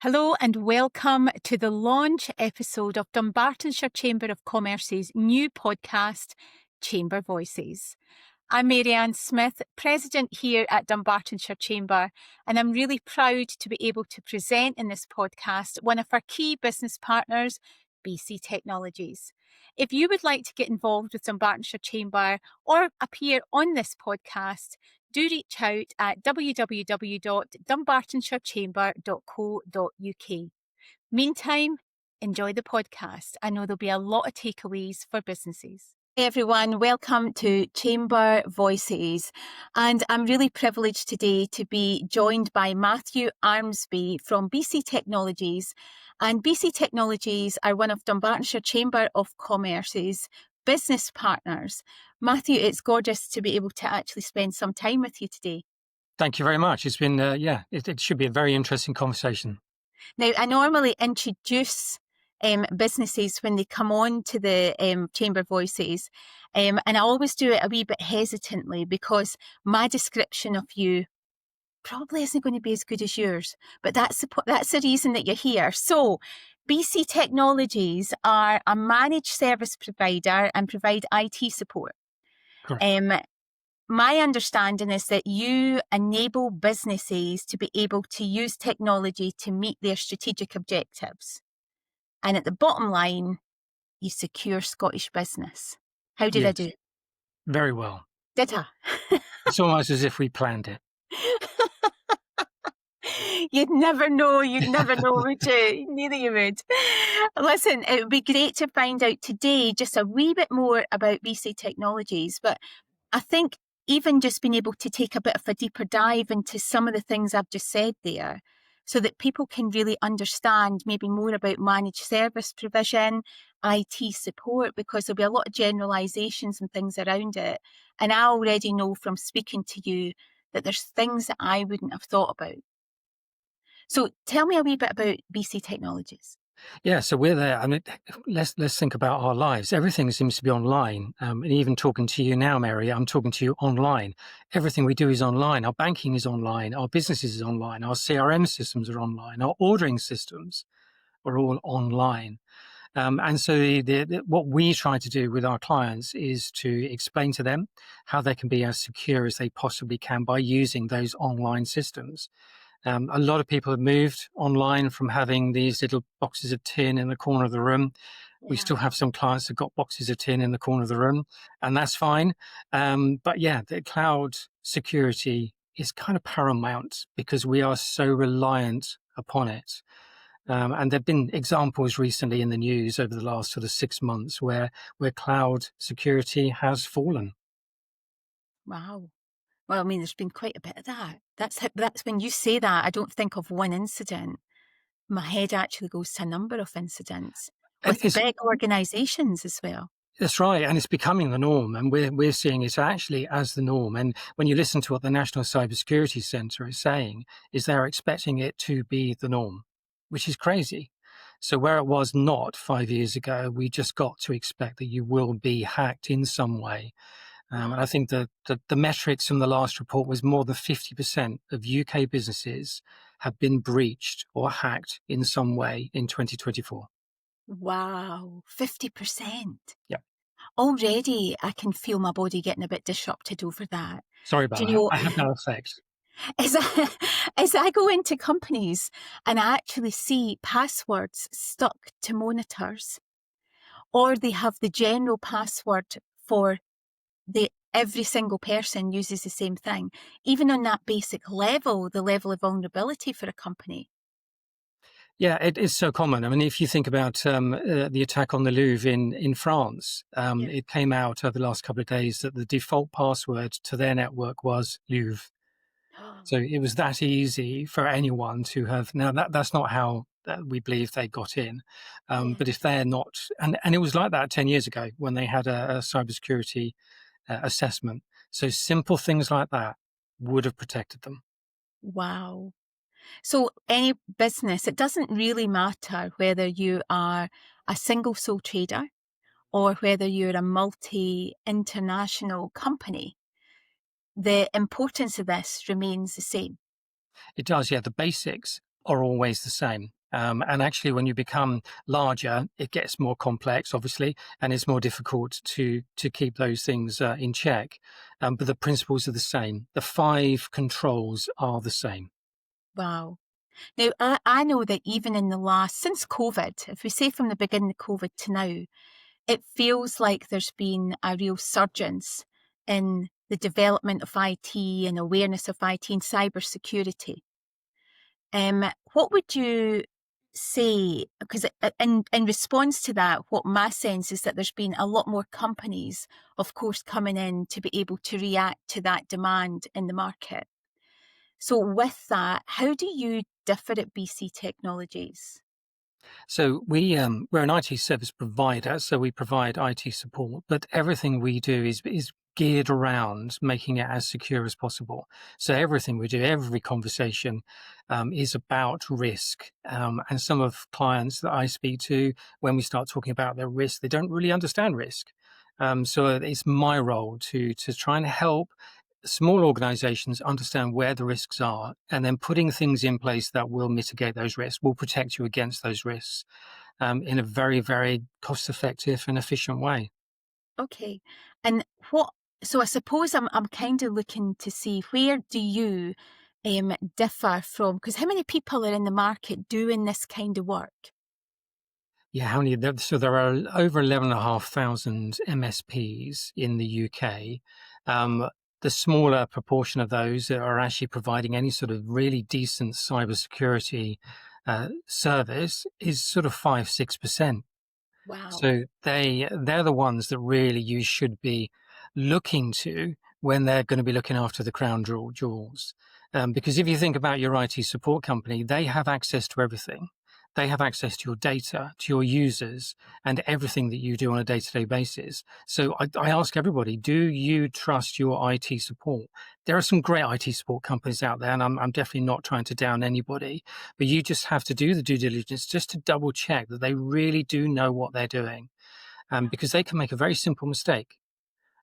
Hello and welcome to the launch episode of Dunbartonshire Chamber of Commerce's new podcast, Chamber Voices. I'm Mary-Ann Smith, President here at Dunbartonshire Chamber, and I'm really proud to be able to present in this podcast one of our key business partners, BC Technologies. If you would like to get involved with Dunbartonshire Chamber or appear on this podcast, do reach out at www.dunbartonshirechamber.co.uk. Meantime, enjoy the podcast. I know there'll be a lot of takeaways for businesses. Hey everyone, welcome to Chamber Voices. And I'm really privileged today to be joined by Matthew Armsby from BC Technologies. And BC Technologies are one of Dunbartonshire Chamber of Commerce's business partners. Matthew, it's gorgeous to be able to actually spend some time with you today. Thank you very much. It's been, it should be a very interesting conversation. Now, I normally introduce businesses when they come on to the Chamber Voices, and I always do it a wee bit hesitantly because my description of you probably isn't going to be as good as yours, but that's the reason that you're here. So, BC Technologies are a managed service provider and provide IT support. Correct. My understanding is that you enable businesses to be able to use technology to meet their strategic objectives. And at the bottom line, you secure Scottish business. How did I do? Very well. Did I? It's almost as if we planned it. You'd never know, would you? Neither you would. Listen, it would be great to find out today just a wee bit more about BC Technologies, but I think even just being able to take a bit of a deeper dive into some of the things I've just said there, so that people can really understand maybe more about managed service provision, IT support, because there'll be a lot of generalisations and things around it. And I already know from speaking to you that there's things that I wouldn't have thought about. So tell me a wee bit about BC Technologies. Yeah, so we're there. I mean, let's think about our lives. Everything seems to be online. And even talking to you now, Mary, I'm talking to you online. Everything we do is online. Our banking is online. Our business is online. Our CRM systems are online. Our ordering systems are all online. And so what we try to do with our clients is to explain to them how they can be as secure as they possibly can by using those online systems. A lot of people have moved online from having these little boxes of tin in the corner of the room. Yeah. We still have some clients that got boxes of tin in the corner of the room, and that's fine. But yeah, the cloud security is kind of paramount because we are so reliant upon it. And there have been examples recently in the news over the last sort of 6 months where cloud security has fallen. Wow. Well, I mean, there's been quite a bit of that. That's when you say that, I don't think of one incident. My head actually goes to a number of incidents with big organisations as well. That's right, and it's becoming the norm, and we're seeing it actually as the norm. And when you listen to what the National Cybersecurity Centre is saying, is they're expecting it to be the norm, which is crazy. So where it was not 5 years ago, we just got to expect that you will be hacked in some way. And I think that the metrics from the last report was more than 50% of UK businesses have been breached or hacked in some way in 2024. Wow, 50%. Yeah. Already, I can feel my body getting a bit disrupted over that. Sorry about that. I have no effect. As I go into companies and I actually see passwords stuck to monitors, or they have the general password for every single person uses the same thing. Even on that basic level, the level of vulnerability for a company. Yeah, it is so common. I mean, if you think about the attack on the Louvre in France, it came out over the last couple of days that the default password to their network was Louvre. So it was that easy for anyone to have. Now, that's not how we believe they got in. But if they're not, and it was like that 10 years ago when they had a cybersecurity assessment. So simple things like that would have protected them. Wow. So any business, it doesn't really matter whether you are a single sole trader or whether you're a multi-international company. The importance of this remains the same. It does, yeah. The basics are always the same. And actually, when you become larger, it gets more complex, obviously, and it's more difficult to keep those things in check. But the principles are the same. The 5 controls are the same. Wow. Now, I know that even in the last, since COVID, if we say from the beginning of COVID to now, it feels like there's been a real surgence in the development of IT and awareness of IT and cybersecurity. What would you say? Because in response to that, what my sense is that there's been a lot more companies, of course, coming in to be able to react to that demand in the market. So with that, how do you differ at BC Technologies? So we're an IT service provider, so we provide IT support, but everything we do is geared around making it as secure as possible. So everything we do, every conversation, is about risk. And some of clients that I speak to, when we start talking about their risk, they don't really understand risk. So it's my role to try and help small organizations understand where the risks are, and then putting things in place that will mitigate those risks, will protect you against those risks in a very, very cost effective and efficient way. Okay. And what, so I suppose I'm kind of looking to see where do you differ from, because how many people are in the market doing this kind of work? Yeah, how many? So there are over 11,500 MSPs in the UK. The smaller proportion of those that are actually providing any sort of really decent cybersecurity service is sort of 5-6%. Wow. So they're the ones that really you should be looking to when they're going to be looking after the crown jewels. Because if you think about your IT support company, they have access to everything. They have access to your data, to your users, and everything that you do on a day-to-day basis. So I ask everybody, do you trust your IT support? There are some great IT support companies out there, and I'm definitely not trying to down anybody, but you just have to do the due diligence just to double check that they really do know what they're doing, Yeah. because they can make a very simple mistake,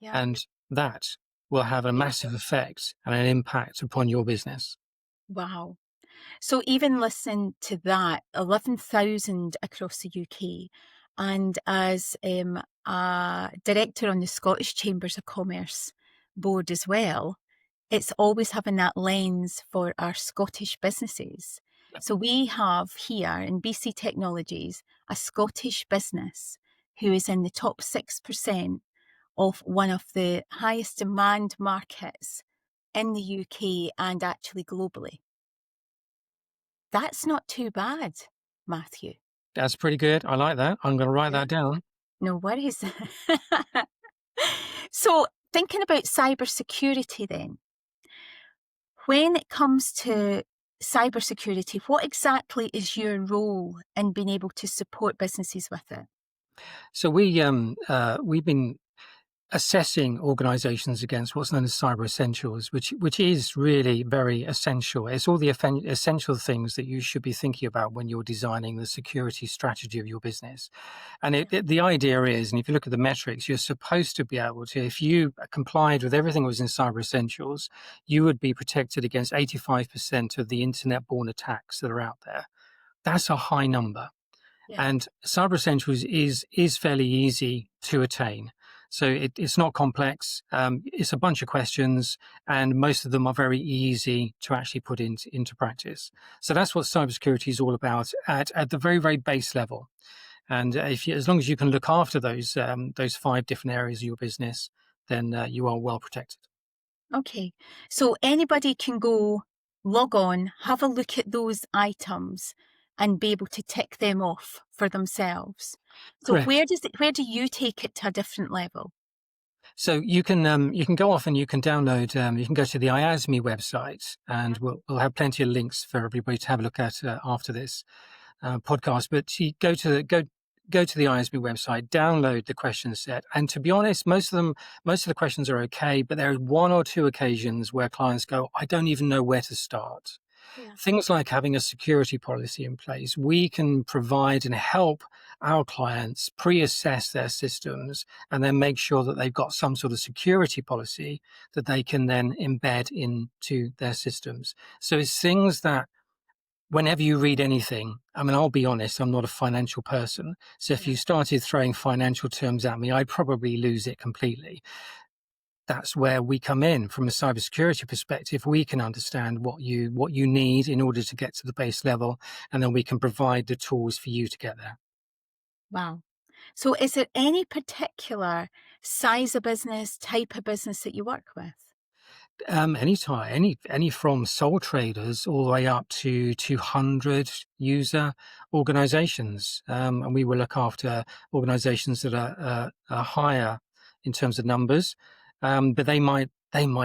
Yeah. and that will have a massive effect and an impact upon your business. Wow. So even listening to that, 11,000 across the UK, and as a director on the Scottish Chambers of Commerce board as well, it's always having that lens for our Scottish businesses. So we have here in BC Technologies a Scottish business who is in the top 6% of one of the highest demand markets in the UK and actually globally. That's not too bad, Matthew. That's pretty good. I like that. I'm going to write Yeah. that down. No worries. So, thinking about cybersecurity then, when it comes to cybersecurity, what exactly is your role in being able to support businesses with it? So we've been assessing organizations against what's known as cyber essentials, which is really very essential. It's all the essential things that you should be thinking about when you're designing the security strategy of your business. And the idea is, and if you look at the metrics, you're supposed to be able to, if you complied with everything that was in cyber essentials, you would be protected against 85% of the internet-borne attacks that are out there. That's a high number. Yeah. And Cyber Essentials is fairly easy to attain. So it's not complex. It's a bunch of questions, and most of them are very easy to actually put into practice. So that's what cybersecurity is all about at the very, very base level. And as long as you can look after those 5 different areas of your business, then you are well protected. Okay. So anybody can go log on, have a look at those items and be able to tick them off for themselves. So Correct. where do you take it to a different level? So you can go off and you can download. You can go to the IASME website, and Yeah. we'll have plenty of links for everybody to have a look at after this podcast. But you go to the IASB website, download the question set, and to be honest, most of the questions are okay. But there are 1 or 2 occasions where clients go, "I don't even know where to start." Yeah. Things like having a security policy in place, we can provide and help our clients pre-assess their systems and then make sure that they've got some sort of security policy that they can then embed into their systems. So it's things that whenever you read anything, I mean, I'll be honest, I'm not a financial person. So if you started throwing financial terms at me, I'd probably lose it completely. That's where we come in from a cybersecurity perspective. We can understand what you need in order to get to the base level, and then we can provide the tools for you to get there. Wow. So is there any particular size of business, type of business that you work with? Any from sole traders all the way up to 200 user organizations. And we will look after organizations that are higher in terms of numbers. But they might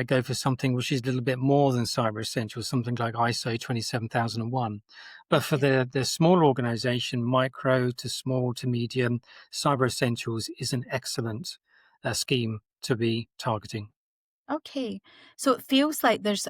go for something which is a little bit more than Cyber Essentials, something like ISO 27001. But for Okay. the smaller organization, micro to small to medium, Cyber Essentials is an excellent scheme to be targeting. Okay. So it feels like there's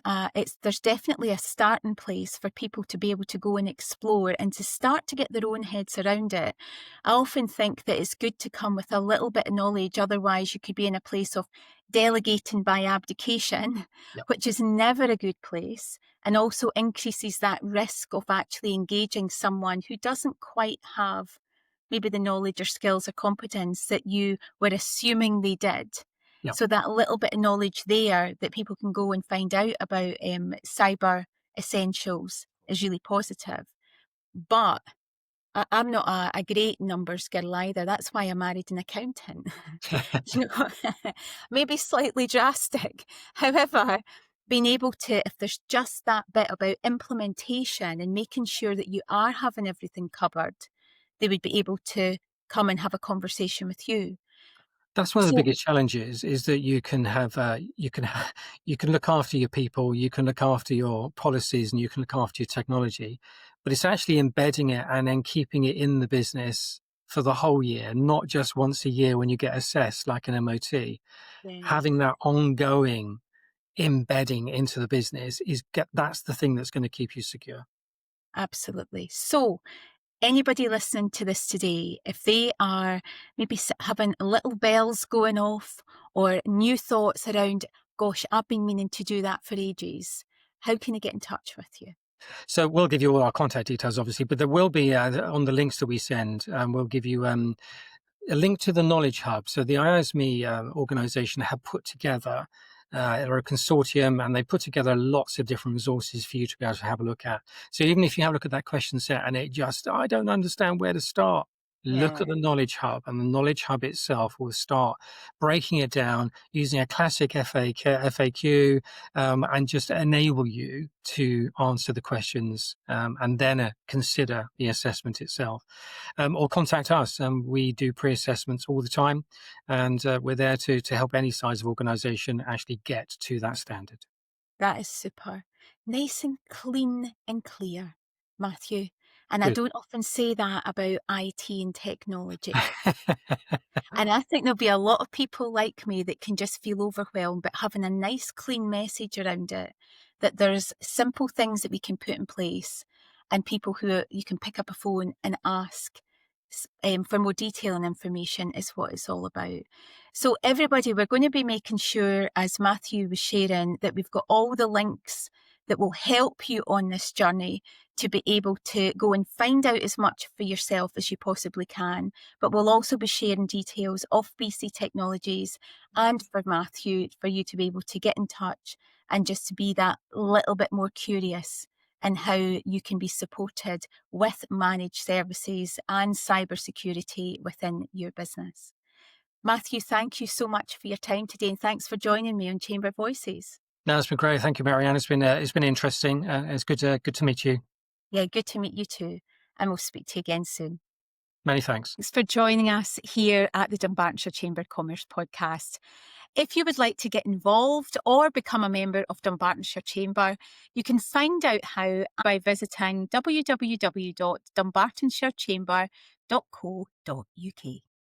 definitely a starting place for people to be able to go and explore and to start to get their own heads around it. I often think that it's good to come with a little bit of knowledge, otherwise you could be in a place of delegating by abdication, which is never a good place, and also increases that risk of actually engaging someone who doesn't quite have maybe the knowledge or skills or competence that you were assuming they did. Yeah. So that little bit of knowledge there that people can go and find out about cyber essentials is really positive. But I'm not a great numbers girl either. That's why I married an accountant. You know, maybe slightly drastic. However, being able to, if there's just that bit about implementation and making sure that you are having everything covered, they would be able to come and have a conversation with you. That's one of the So biggest challenges is that you can look after your people, you can look after your policies, and you can look after your technology, but it's actually embedding it and then keeping it in the business for the whole year, not just once a year when you get assessed like an MOT. yes. Having that ongoing embedding into the business that's the thing that's going to keep you secure. Absolutely. So, anybody listening to this today, if they are maybe having little bells going off or new thoughts around, gosh, I've been meaning to do that for ages, how can they get in touch with you? So we'll give you all our contact details, obviously, but there will be on the links that we send. We'll give you a link to the Knowledge Hub. So the IASME organization have put together, they're a consortium, and they put together lots of different resources for you to be able to have a look at. So even if you have a look at that question set and I don't understand where to start, look Yeah, at the Knowledge Hub, and the Knowledge Hub itself will start breaking it down using a classic FAQ, and just enable you to answer the questions, and then consider the assessment itself, or contact us. We do pre-assessments all the time, and we're there to help any size of organization actually get to that standard. that is super. Nice and clean and clear, Matthew. And I Good. don't often say that about IT and technology. And I think there'll be a lot of people like me that can just feel overwhelmed, but having a nice, clean message around it, that there's simple things that we can put in place and people who you can pick up a phone and ask for more detail and information is what it's all about. So, everybody, we're going to be making sure, as Matthew was sharing, that we've got all the links that will help you on this journey to be able to go and find out as much for yourself as you possibly can. But we'll also be sharing details of BC Technologies and for Matthew, for you to be able to get in touch and just to be that little bit more curious and how you can be supported with managed services and cybersecurity within your business. Matthew, thank you so much for your time today, and thanks for joining me on Chamber Voices. No, it's been great. Thank you, Marianne. It's been interesting. It's good to meet you. Yeah, good to meet you too, and we'll speak to you again soon. Many thanks. Thanks for joining us here at the Dunbartonshire Chamber of Commerce podcast. If you would like to get involved or become a member of Dunbartonshire Chamber, you can find out how by visiting www.dunbartonshirechamber.co.uk.